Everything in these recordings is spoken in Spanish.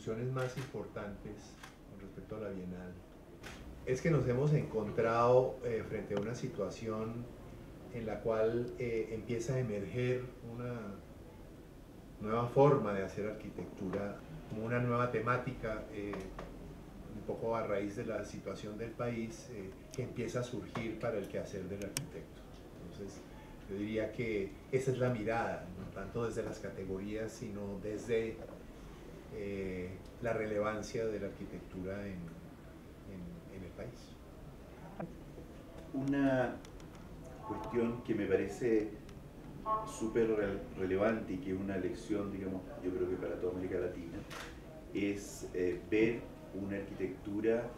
discusiones más importantes con respecto a la Bienal es que nos hemos encontrado frente a una situación en la cual empieza a emerger una nueva forma de hacer arquitectura, como una nueva temática, un poco a raíz de la situación del país, que empieza a surgir para el quehacer del arquitecto. Entonces, yo diría que esa es la mirada, no tanto desde las categorías, sino desde la relevancia de la arquitectura en el país. Una cuestión que me parece súper relevante y que es una lección, digamos, yo creo que para toda América Latina, es ver una arquitectura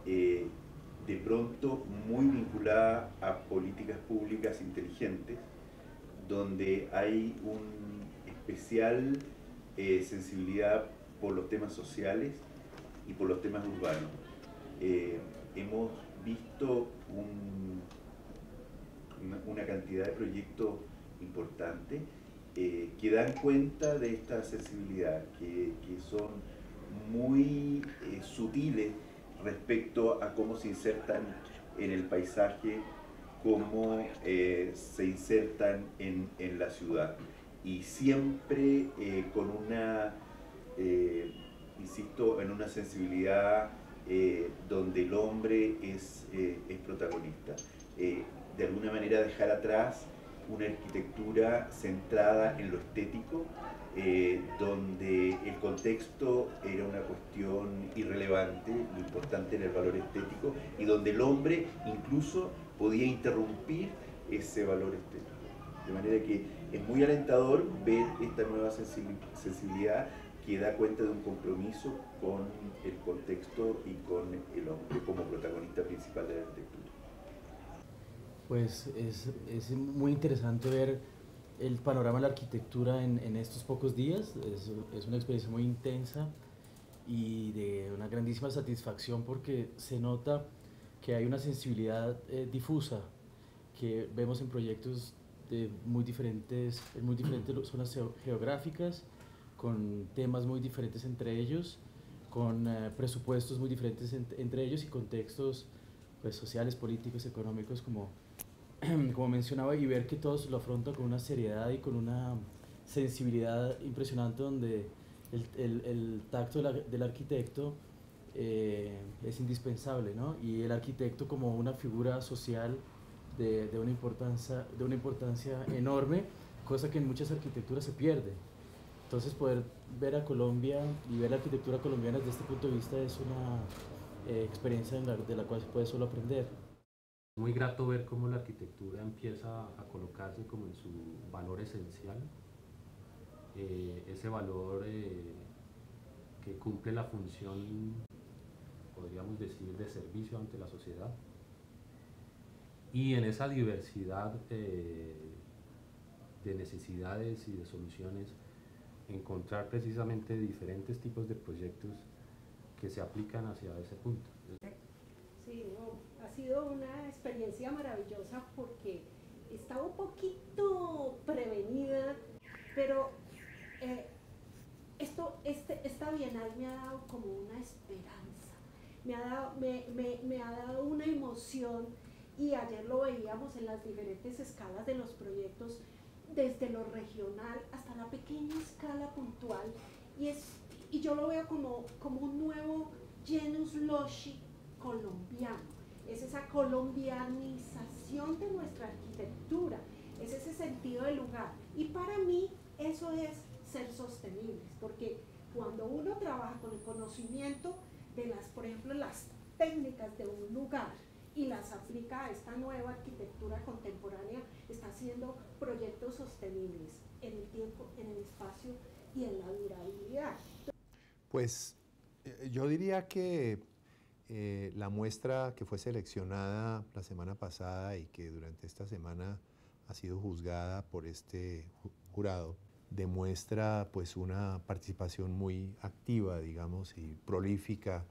de pronto muy vinculada a políticas públicas inteligentes, donde hay una especial sensibilidad por los temas sociales y por los temas urbanos. Hemos visto una cantidad de proyectos importantes que dan cuenta de esta sensibilidad, que son muy sutiles respecto a cómo se insertan en el paisaje, cómo se insertan en la ciudad. Y siempre con una, insisto, en una sensibilidad donde el hombre es protagonista. De alguna manera dejar atrás una arquitectura centrada en lo estético, donde el contexto era una cuestión irrelevante, lo importante era el valor estético, y donde el hombre incluso podía interrumpir ese valor estético. De manera que es muy alentador ver esta nueva sensibilidad que da cuenta de un compromiso con el contexto y con el hombre como protagonista principal de la arquitectura. Pues es muy interesante ver el panorama de la arquitectura en estos pocos días. Es una experiencia muy intensa y de una grandísima satisfacción porque se nota que hay una sensibilidad difusa que vemos en proyectos de en muy diferentes zonas geográficas, con temas muy diferentes entre ellos, con presupuestos muy diferentes entre ellos y contextos pues, sociales, políticos, económicos, como mencionaba, y ver que todos lo afrontan con una seriedad y con una sensibilidad impresionante, donde el tacto del arquitecto es indispensable, ¿no? Y el arquitecto como una figura social de una importancia enorme, cosa que en muchas arquitecturas se pierde. Entonces poder ver a Colombia y ver la arquitectura colombiana desde este punto de vista es una experiencia de la cual se puede solo aprender. Muy grato ver cómo la arquitectura empieza a colocarse como en su valor esencial, ese valor que cumple la función, podríamos decir, de servicio ante la sociedad, y en esa diversidad de necesidades y de soluciones encontrar precisamente diferentes tipos de proyectos que se aplican hacia ese punto. Sí, no, ha sido una experiencia maravillosa porque estaba un poquito prevenida, pero esta Bienal me ha dado como una esperanza, me ha dado una emoción, y ayer lo veíamos en las diferentes escalas de los proyectos, desde lo regional hasta la pequeña escala puntual, y yo lo veo como un nuevo Janus Loci colombiano. Es esa colombianización de nuestra arquitectura, es ese sentido del lugar, y para mí eso es ser sostenibles, porque cuando uno trabaja con el conocimiento de por ejemplo, las técnicas de un lugar y las aplica a esta nueva arquitectura contemporánea, está haciendo proyectos sostenibles en el tiempo, en el espacio y en la durabilidad. Pues yo diría que la muestra que fue seleccionada la semana pasada y que durante esta semana ha sido juzgada por este jurado demuestra pues una participación muy activa, digamos, y prolífica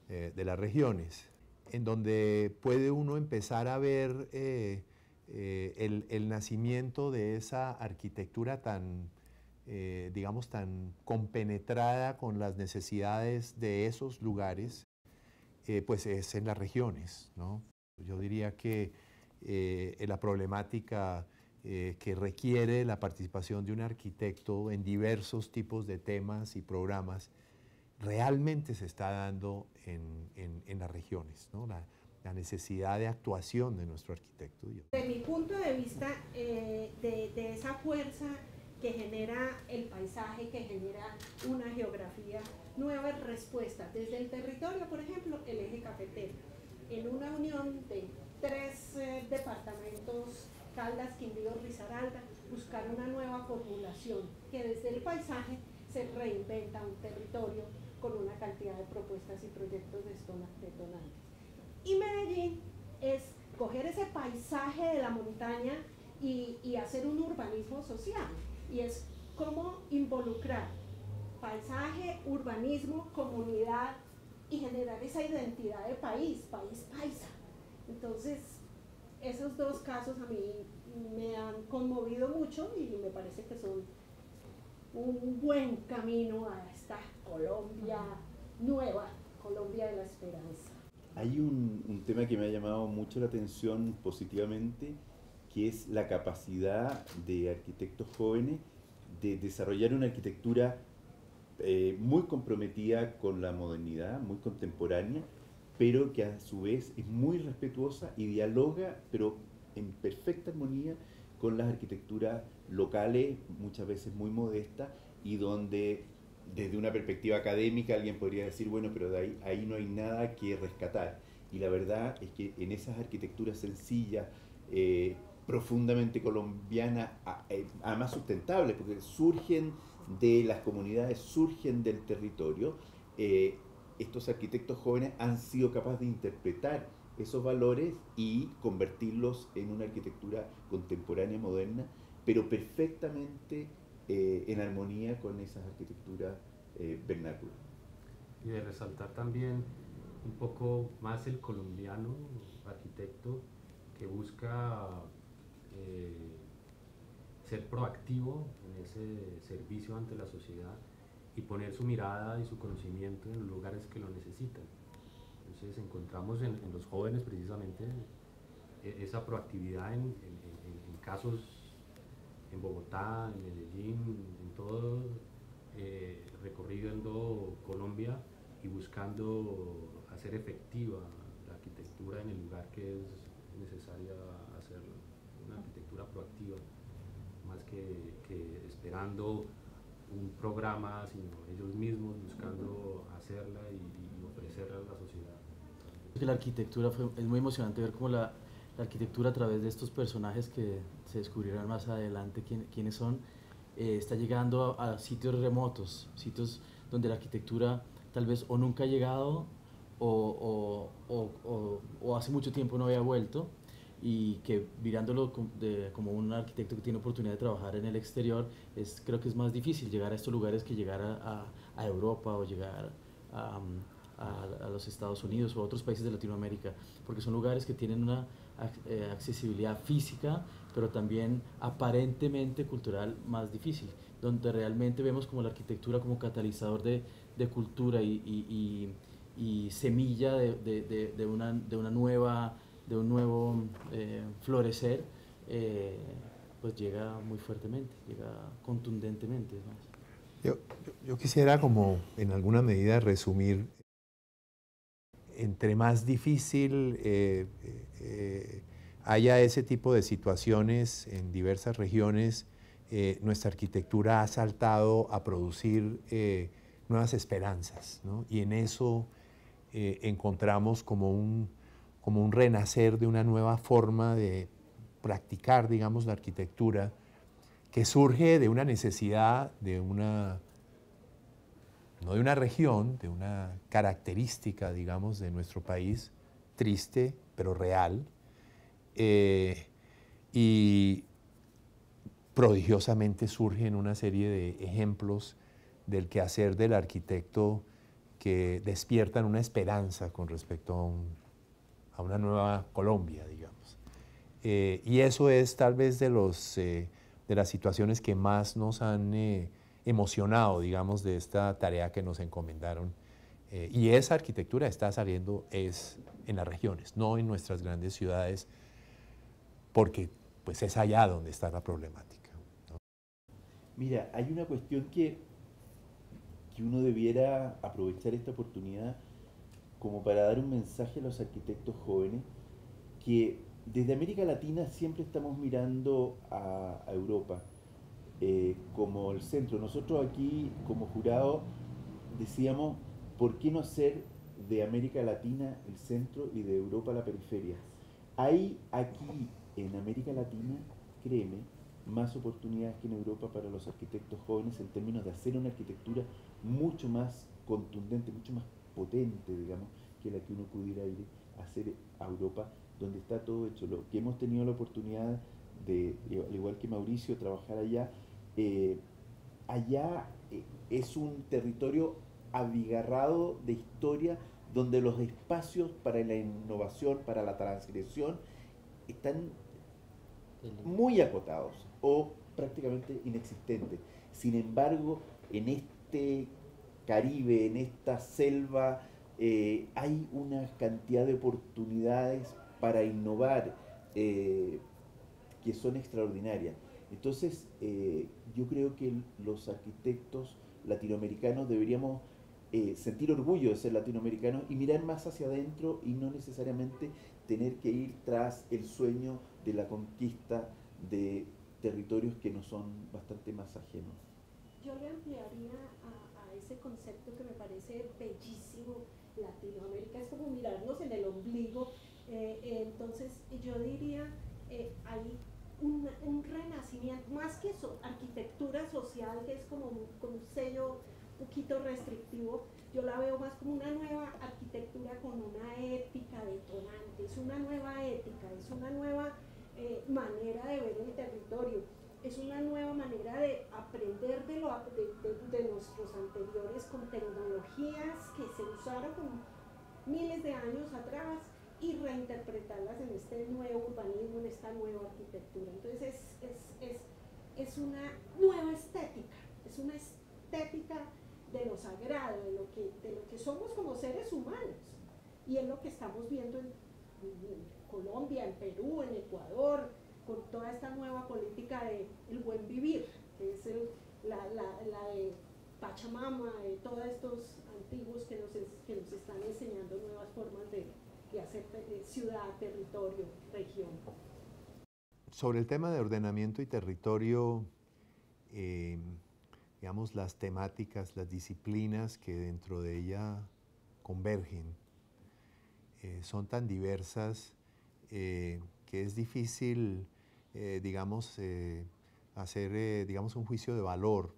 de las regiones, en donde puede uno empezar a ver el nacimiento de esa arquitectura tan digamos, tan compenetrada con las necesidades de esos lugares, pues es en las regiones, ¿no? Yo diría que la problemática que requiere la participación de un arquitecto en diversos tipos de temas y programas realmente se está dando en las regiones, ¿no? La necesidad de actuación de nuestro arquitecto. De mi punto de vista, de esa fuerza que genera el paisaje, que genera una geografía, nuevas respuestas. Desde el territorio, por ejemplo, el eje cafetero. En una unión de 3 departamentos, Caldas, Quindío, Risaralda, buscar una nueva formulación que desde el paisaje se reinventa un territorio con una cantidad de propuestas y proyectos detonantes. Y Medellín es coger ese paisaje de la montaña y hacer un urbanismo social, y es cómo involucrar paisaje, urbanismo, comunidad y generar esa identidad de país paisa. Entonces, esos 2 casos a mí me han conmovido mucho y me parece que son un buen camino a esta Colombia nueva, Colombia de la esperanza. Hay un tema que me ha llamado mucho la atención positivamente, que es la capacidad de arquitectos jóvenes de desarrollar una arquitectura muy comprometida con la modernidad, muy contemporánea, pero que a su vez es muy respetuosa y dialoga, pero en perfecta armonía con las arquitecturas locales, muchas veces muy modestas, y donde desde una perspectiva académica alguien podría decir, bueno, pero de ahí no hay nada que rescatar. Y la verdad es que en esas arquitecturas sencillas, profundamente colombianas, además sustentables, porque surgen de las comunidades, surgen del territorio, estos arquitectos jóvenes han sido capaces de interpretar esos valores y convertirlos en una arquitectura contemporánea, moderna, pero perfectamente en armonía con esas arquitecturas vernáculas. Y de resaltar también un poco más el colombiano arquitecto que busca ser proactivo en ese servicio ante la sociedad y poner su mirada y su conocimiento en los lugares que lo necesitan. Entonces encontramos en los jóvenes precisamente esa proactividad en casos en Bogotá, en Medellín, en todo recorriendo Colombia y buscando hacer efectiva la arquitectura en el lugar que es necesaria hacerlo, una arquitectura proactiva, más que esperando un programa, sino ellos mismos buscando hacerla y ofrecerla a la sociedad. La arquitectura es muy emocionante ver cómo la arquitectura a través de estos personajes que se descubrirán más adelante quiénes son, está llegando a sitios remotos, sitios donde la arquitectura tal vez o nunca ha llegado o hace mucho tiempo no había vuelto, y que mirándolo como un arquitecto que tiene oportunidad de trabajar en el exterior, creo que es más difícil llegar a estos lugares que llegar a Europa o llegar a los Estados Unidos o a otros países de Latinoamérica, porque son lugares que tienen una accesibilidad física, pero también aparentemente cultural más difícil, donde realmente vemos como la arquitectura como catalizador de cultura y semilla de un nuevo florecer, pues llega muy fuertemente, llega contundentemente, ¿no? Yo quisiera como en alguna medida resumir, entre más difícil haya ese tipo de situaciones en diversas regiones, nuestra arquitectura ha saltado a producir nuevas esperanzas, ¿no? Y en eso encontramos como un renacer de una nueva forma de practicar, digamos, la arquitectura, que surge de una necesidad no de una región, de una característica, digamos, de nuestro país, triste, pero real, y prodigiosamente surgen una serie de ejemplos del quehacer del arquitecto que despiertan una esperanza con respecto a una nueva Colombia, digamos. Y eso es tal vez de las situaciones que más nos han emocionado, digamos, de esta tarea que nos encomendaron. Y esa arquitectura está saliendo es en las regiones, no en nuestras grandes ciudades, porque pues es allá donde está la problemática, ¿no? Mira, hay una cuestión que uno debiera aprovechar esta oportunidad como para dar un mensaje a los arquitectos jóvenes, que desde América Latina siempre estamos mirando a Europa como el centro. Nosotros aquí como jurado decíamos, ¿por qué no hacer de América Latina el centro y de Europa la periferia? Hay aquí en América Latina, créeme, más oportunidades que en Europa para los arquitectos jóvenes en términos de hacer una arquitectura mucho más contundente, mucho más potente, digamos, que la que uno pudiera ir a hacer a Europa, donde está todo hecho. Lo que hemos tenido la oportunidad de, al igual que Mauricio, trabajar allá, allá es un territorio abigarrado de historia, donde los espacios para la innovación, para la transgresión, están muy acotados o prácticamente inexistentes. Sin embargo, en este Caribe, en esta selva, hay una cantidad de oportunidades para innovar que son extraordinarias. Entonces, yo creo que los arquitectos latinoamericanos deberíamos sentir orgullo de ser latinoamericanos y mirar más hacia adentro y no necesariamente tener que ir tras el sueño de la conquista de territorios que nos son bastante más ajenos. Yo le ampliaría a ese concepto que me parece bellísimo. Latinoamérica es como mirarnos en el ombligo. Entonces yo diría, hay un renacimiento, más que eso, arquitectura social, que es como un sello un poquito restrictivo. Yo la veo más como una nueva arquitectura con una ética detonante, es una nueva ética, es una nueva manera de ver el territorio, es una nueva manera de aprender de nuestros anteriores con tecnologías que se usaron miles de años atrás y reinterpretarlas en este nuevo urbanismo, en esta nueva arquitectura. Entonces es una nueva estética, es una estética de lo sagrado, de lo que somos como seres humanos, y es lo que estamos viendo en Colombia, en Perú, en Ecuador, con toda esta nueva política de el buen vivir, que es la de Pachamama, de todos estos antiguos que nos están enseñando nuevas formas de hacer ciudad, territorio, región. Sobre el tema de ordenamiento y territorio, digamos, las temáticas, las disciplinas que dentro de ella convergen, son tan diversas que es difícil, digamos, hacer, digamos, un juicio de valor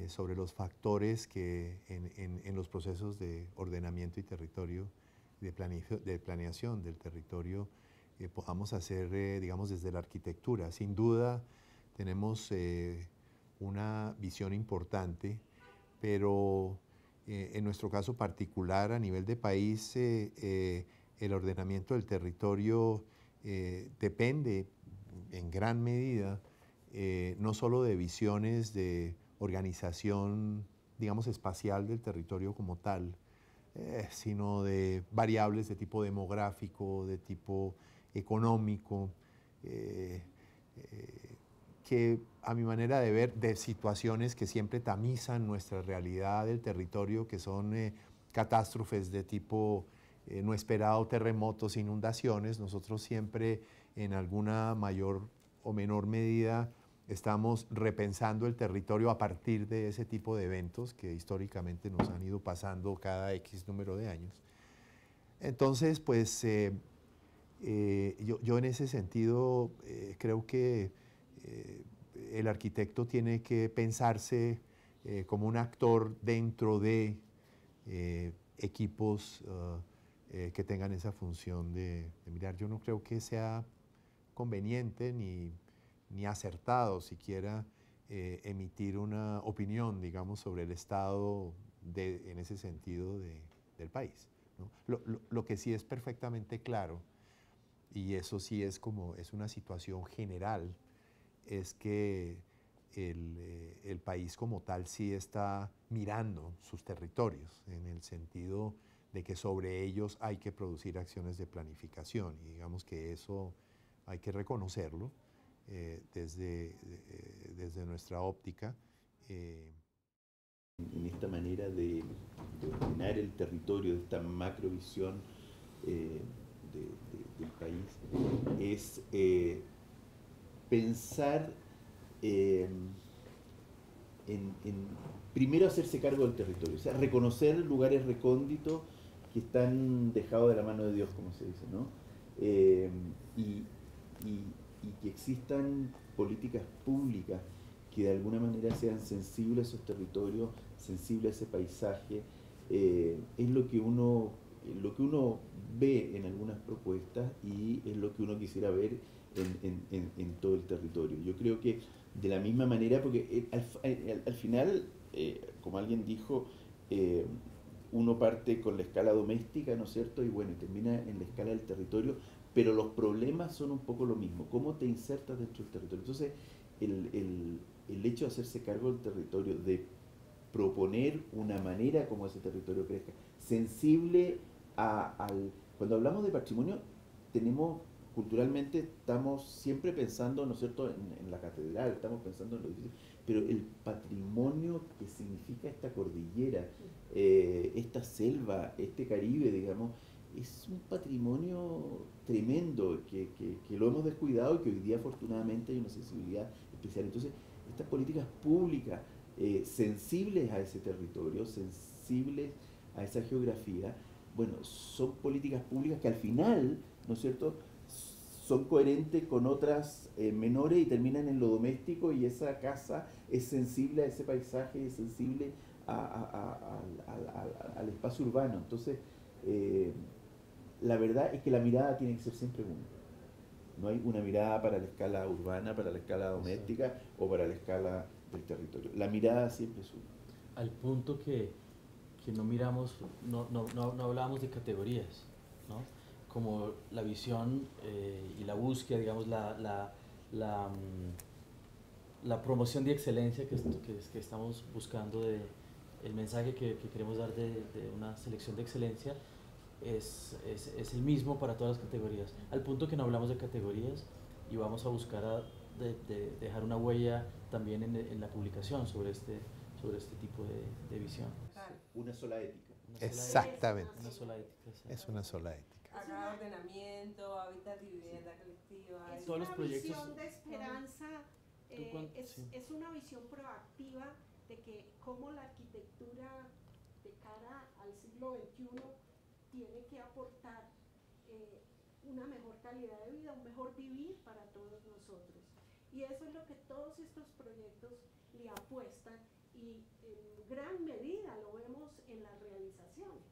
sobre los factores que en los procesos de ordenamiento y territorio, de planeación del territorio, podamos hacer, digamos, desde la arquitectura. Sin duda tenemos una visión importante, pero en nuestro caso particular, a nivel de país, el ordenamiento del territorio depende en gran medida no solo de visiones de organización, digamos, espacial del territorio como tal, sino de variables de tipo demográfico, de tipo económico, que a mi manera de ver, de situaciones que siempre tamizan nuestra realidad del territorio, que son catástrofes de tipo no esperado, terremotos, inundaciones. Nosotros siempre en alguna mayor o menor medida estamos repensando el territorio a partir de ese tipo de eventos que históricamente nos han ido pasando cada X número de años. Entonces, pues yo en ese sentido creo que el arquitecto tiene que pensarse como un actor dentro de equipos que tengan esa función de mirar. Yo no creo que sea conveniente ni acertado siquiera emitir una opinión, digamos, sobre el estado en ese sentido del país, ¿no? Lo que sí es perfectamente claro, y eso sí es una situación general, es que el país como tal sí está mirando sus territorios, en el sentido de que sobre ellos hay que producir acciones de planificación, y digamos que eso hay que reconocerlo desde nuestra óptica. En esta manera de ordenar el territorio, de esta macrovisión del país, es pensar primero hacerse cargo del territorio, o sea, reconocer lugares recónditos que están dejados de la mano de Dios, como se dice, ¿no? Y que existan políticas públicas que de alguna manera sean sensibles a esos territorios, sensibles a ese paisaje, es lo que uno ve en algunas propuestas y es lo que uno quisiera ver en todo el territorio. Yo creo que de la misma manera, porque al final, como alguien dijo, uno parte con la escala doméstica, ¿no es cierto? Y bueno, termina en la escala del territorio, pero los problemas son un poco lo mismo. ¿Cómo te insertas dentro del territorio? Entonces, el hecho de hacerse cargo del territorio, de proponer una manera como ese territorio crezca, sensible Cuando hablamos de patrimonio, culturalmente estamos siempre pensando, ¿no es cierto?, en la catedral, estamos pensando en los edificios, pero el patrimonio que significa esta cordillera, esta selva, este Caribe, digamos, es un patrimonio tremendo que lo hemos descuidado y que hoy día afortunadamente hay una sensibilidad especial. Entonces, estas políticas públicas sensibles a ese territorio, sensibles a esa geografía, bueno, son políticas públicas que al final, ¿no es cierto?, son coherentes con otras menores y terminan en lo doméstico, y esa casa es sensible a ese paisaje, es sensible al espacio urbano. Entonces, la verdad es que la mirada tiene que ser siempre una. No hay una mirada para la escala urbana, para la escala doméstica o para la escala del territorio. La mirada siempre es una. Al punto que no miramos, no hablábamos de categorías, ¿no? Como la visión y la búsqueda, digamos, la promoción de excelencia que estamos buscando, el mensaje que queremos dar de una selección de excelencia es el mismo para todas las categorías, al punto que no hablamos de categorías y vamos a buscar de dejar una huella también en la publicación sobre este tipo de visión. Una sola ética. Exactamente. Una sola ética. Es una sola ética. Acá ordenamiento, hábitat y vivienda colectiva. Es Todos una los proyectos, visión de esperanza, es una visión proactiva de que cómo la arquitectura de cara al siglo XXI tiene que aportar una mejor calidad de vida, un mejor vivir para todos nosotros. Y eso es lo que todos estos proyectos le apuestan, y en gran medida lo vemos en las realizaciones.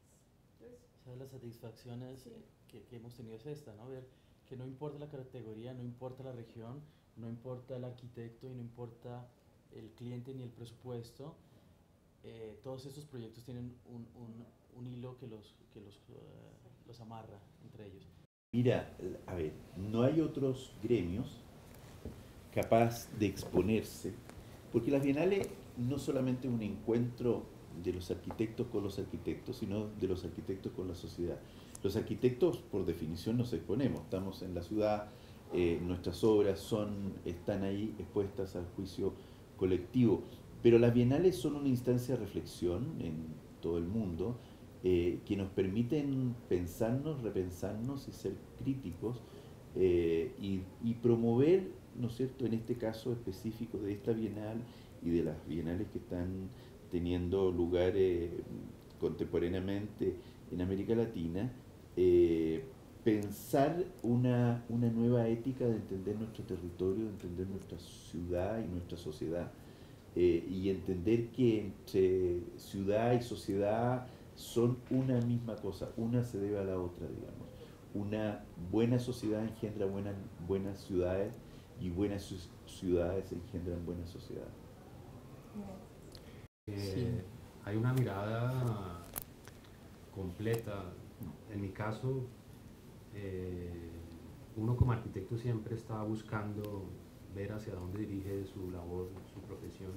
Entonces, o sea, las satisfacciones que hemos tenido es esta, ¿no? Ver que no importa la categoría, no importa la región, no importa el arquitecto y no importa el cliente ni el presupuesto, todos estos proyectos tienen un hilo que los amarra entre ellos. Mira, a ver, no hay otros gremios capaz de exponerse, porque las bienales no solamente un encuentro de los arquitectos con los arquitectos, sino de los arquitectos con la sociedad. Los arquitectos, por definición, nos exponemos, estamos en la ciudad, nuestras obras están ahí expuestas al juicio colectivo, pero las bienales son una instancia de reflexión en todo el mundo, que nos permiten pensarnos, repensarnos y ser críticos, y promover, ¿no es cierto?, en este caso específico de esta bienal y de las bienales que están teniendo lugar contemporáneamente en América Latina, pensar una nueva ética de entender nuestro territorio, de entender nuestra ciudad y nuestra sociedad, y entender que entre ciudad y sociedad son una misma cosa, una se debe a la otra, digamos. Una buena sociedad engendra buenas ciudades, y buenas ciudades engendran buenas sociedades. Hay una mirada completa. En mi caso, uno como arquitecto siempre está buscando ver hacia dónde dirige su labor, su profesión.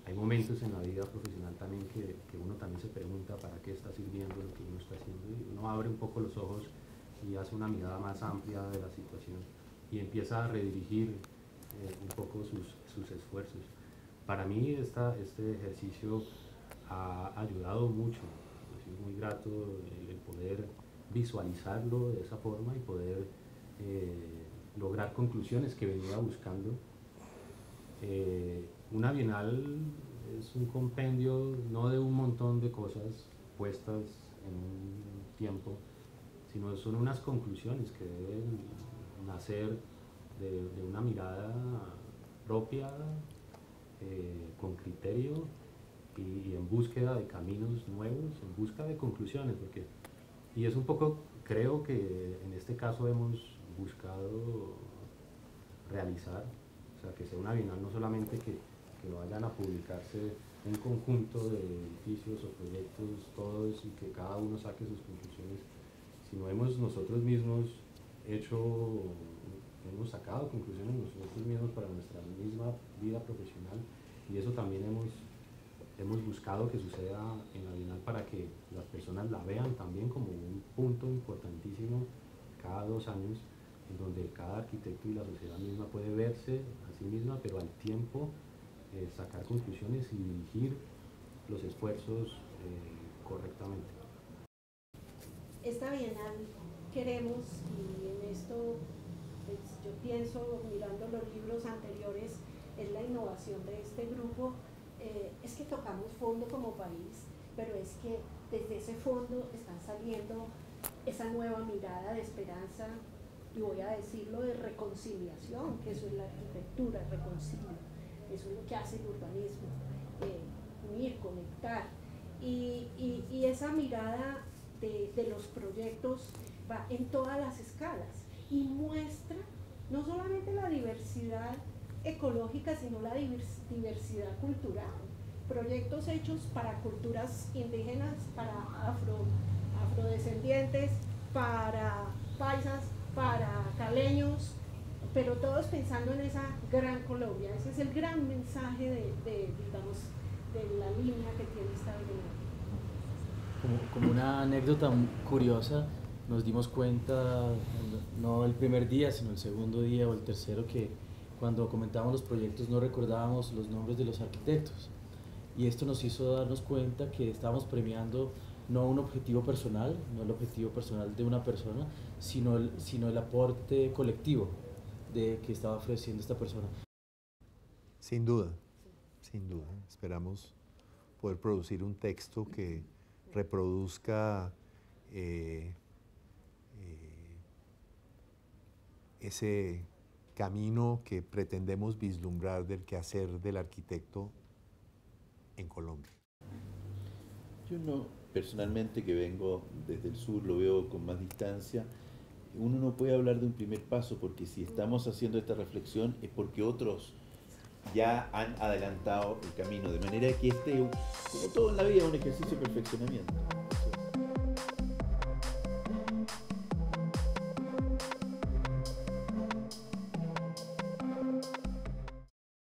Hay momentos en la vida profesional también que uno también se pregunta para qué está sirviendo lo que uno está haciendo, y uno abre un poco los ojos y hace una mirada más amplia de la situación y empieza a redirigir un poco sus esfuerzos. Para mí este ejercicio ha ayudado mucho, ha sido muy grato el poder visualizarlo de esa forma y poder lograr conclusiones que venía buscando. Una Bienal es un compendio no de un montón de cosas puestas en un tiempo, sino son unas conclusiones que deben nacer de una mirada propia, con criterio y en búsqueda de caminos nuevos, en busca de conclusiones, y es un poco, creo que en este caso hemos buscado realizar, o sea, que sea una Bienal no solamente que vayan a publicarse un conjunto de edificios o proyectos todos y que cada uno saque sus conclusiones, sino hemos nosotros mismos hemos sacado conclusiones nosotros mismos para nuestra misma vida profesional, y eso también hemos buscado que suceda en la Bienal para que las personas la vean también como un punto importantísimo cada 2 años, en donde cada arquitecto y la sociedad misma puede verse a sí misma, pero al tiempo sacar conclusiones y dirigir los esfuerzos correctamente. Esta Bienal queremos, y en esto pues, yo pienso, mirando los libros anteriores, es la innovación de este grupo, es que tocamos fondo como país, pero es que desde ese fondo están saliendo esa nueva mirada de esperanza, y voy a decirlo, de reconciliación, que eso es la arquitectura, reconcilia, eso es lo que hace el urbanismo, unir, conectar, y esa mirada de los proyectos va en todas las escalas y muestra no solamente la diversidad ecológica, sino la diversidad cultural. Proyectos hechos para culturas indígenas, para afrodescendientes, para paisas, para caleños, pero todos pensando en esa gran Colombia. Ese es el gran mensaje digamos, de la línea que tiene esta Bienal. Como una anécdota curiosa, nos dimos cuenta, no el primer día, sino el segundo día o el tercero, que cuando comentábamos los proyectos no recordábamos los nombres de los arquitectos. Y esto nos hizo darnos cuenta que estábamos premiando no un objetivo personal, no el objetivo personal de una persona, sino el aporte colectivo que estaba ofreciendo esta persona. Sin duda, sin duda. Esperamos poder producir un texto que reproduzca ese camino que pretendemos vislumbrar del quehacer del arquitecto en Colombia. Yo no, personalmente, que vengo desde el sur, lo veo con más distancia. Uno no puede hablar de un primer paso, porque si estamos haciendo esta reflexión es porque otros ya han adelantado el camino, de manera que como todo en la vida, es un ejercicio de perfeccionamiento.